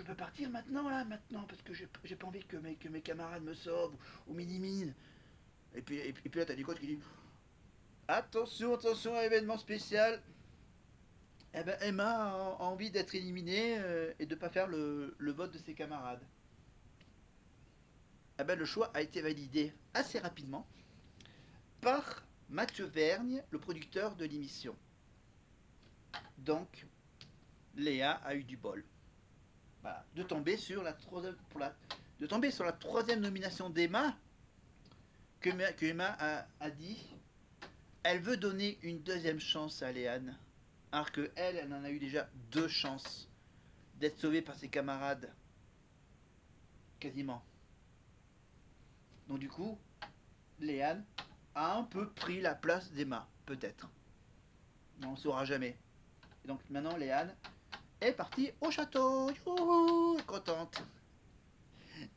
peux partir maintenant, là, maintenant, parce que j'ai pas envie que mes camarades me sauvent ou m'éliminent. Et puis là, t'as des coachs qui disent attention, attention, événement spécial. Eh ben, Emma a envie d'être éliminée et de pas faire le vote de ses camarades. Eh ben, le choix a été validé assez rapidement par Mathieu Vergne, le producteur de l'émission. Donc, Léa a eu du bol. Voilà, de tomber sur la troisième, de tomber sur la troisième nomination d'Emma, que Emma a dit. Elle veut donner une deuxième chance à Léane, alors que elle en a eu déjà deux chances d'être sauvée par ses camarades, quasiment. Donc du coup, Léane a un peu pris la place d'Emma, peut-être. Mais on ne saura jamais. Et donc maintenant, Léane est partie au château. Youhou, contente.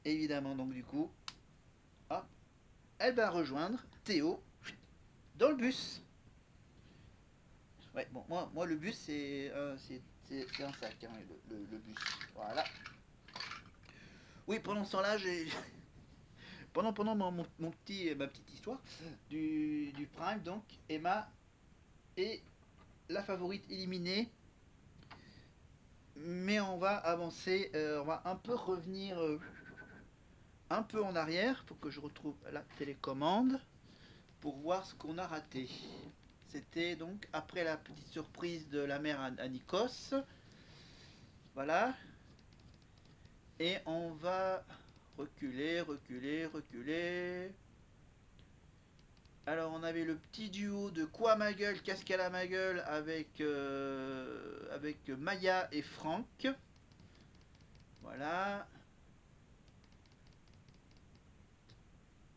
Évidemment, donc du coup, hop, elle va rejoindre Théo dans le bus. Ouais, bon, moi le bus, c'est un sac, hein, le bus. Voilà. Oui, pendant ce temps-là, pendant ma petite histoire du Prime, donc, Emma est la favorite éliminée. Mais on va avancer, on va un peu revenir un peu en arrière pour que je retrouve la télécommande pour voir ce qu'on a raté. C'était donc après la petite surprise de la mère à Nikos. Voilà. Et on va reculer, reculer, reculer. Alors on avait le petit duo de Quoi ma gueule, casque à la ma gueule avec Maya et Franck. Voilà.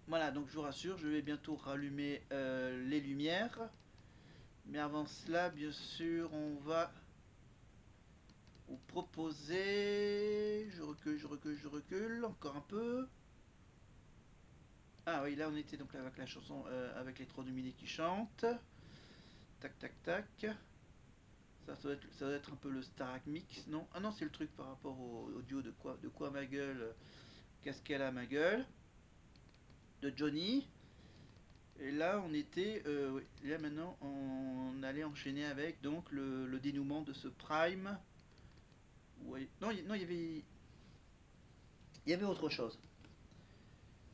Voilà, donc je vous rassure, je vais bientôt rallumer les lumières. Mais avant cela, bien sûr, on va vous proposer... Je recule, je recule, je recule, encore un peu. Ah oui, là on était donc avec la chanson, avec les trois dominés qui chantent. Tac, tac, tac. Ça doit être un peu le Starac Mix, non? Ah non, c'est le truc par rapport au duo de quoi ma gueule, casque à la ma gueule, de Johnny. Et là, on était, oui, là maintenant, on allait enchaîner avec donc le dénouement de ce Prime. Ouais. Non, non, il y avait autre chose.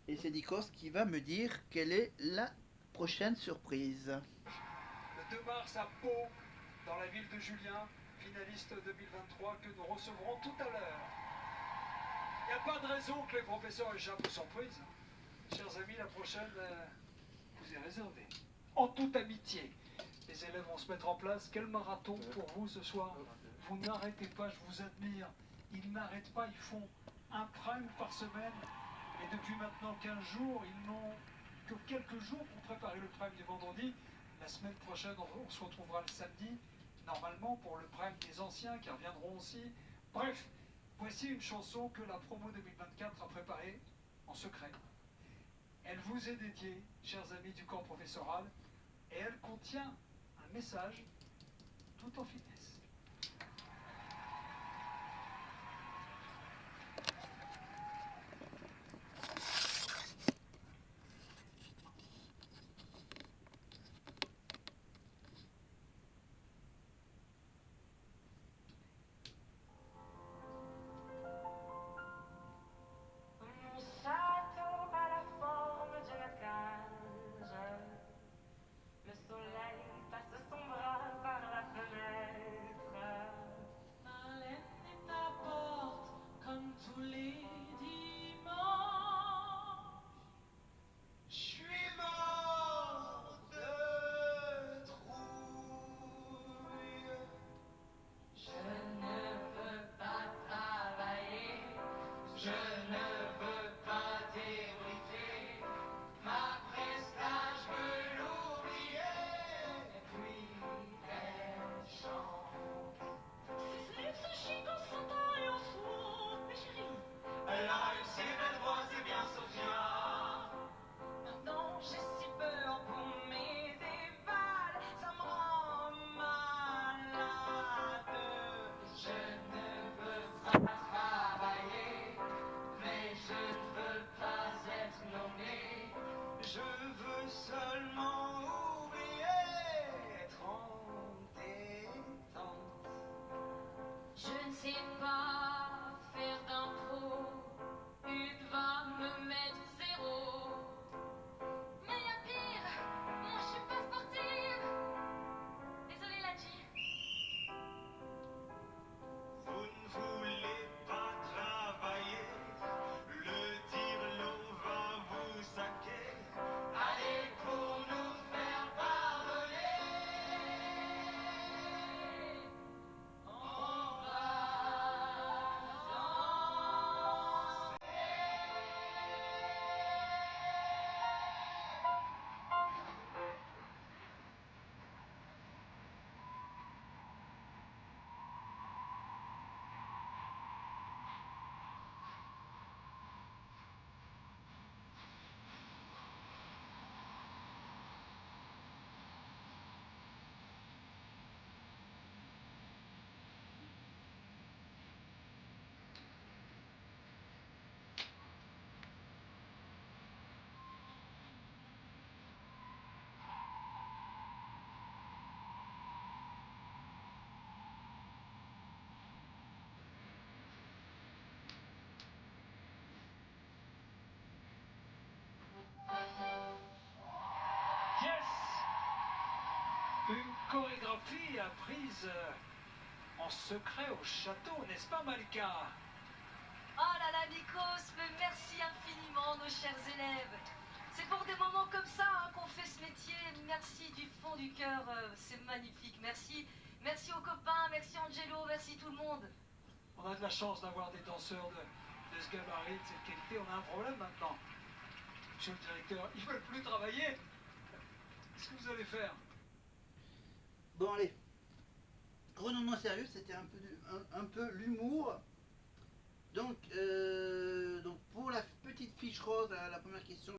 Et c'est Nikos qui va me dire quelle est la prochaine surprise. Le 2 mars à Pau, dans la ville de Julien, finaliste 2023 que nous recevrons tout à l'heure. Il n'y a pas de raison que les professeurs échappent aux surprises. Chers amis, la prochaine vous est réservée. En toute amitié, les élèves vont se mettre en place. Quel marathon pour vous ce soir? Vous n'arrêtez pas, je vous admire. Ils n'arrêtent pas, ils font un prime par semaine. Et depuis maintenant 15 jours, ils n'ont que quelques jours pour préparer le prime du vendredi. La semaine prochaine, on se retrouvera le samedi, normalement pour le prime des anciens qui reviendront aussi. Bref, voici une chanson que la promo 2024 a préparée en secret. Elle vous est dédiée, chers amis du corps professoral, et elle contient un message tout en finesse. Mon château a la forme d'une cage. Le soleil passe son bras par la fenêtre. chorégraphie apprise en secret au château, n'est-ce pas, Malika? Oh là là, Nikos, mais merci infiniment, nos chers élèves. C'est pour des moments comme ça hein, qu'on fait ce métier. Merci du fond du cœur, c'est magnifique. Merci, merci aux copains, merci Angelo, merci tout le monde. On a de la chance d'avoir des danseurs de ce gabarit, de cette qualité. On a un problème maintenant. Monsieur le directeur, ils veulent plus travailler. Qu'est-ce que vous allez faire? Bon, allez. Prenons-nous au sérieux, c'était un peu l'humour. Donc pour la petite fiche rose, la première question.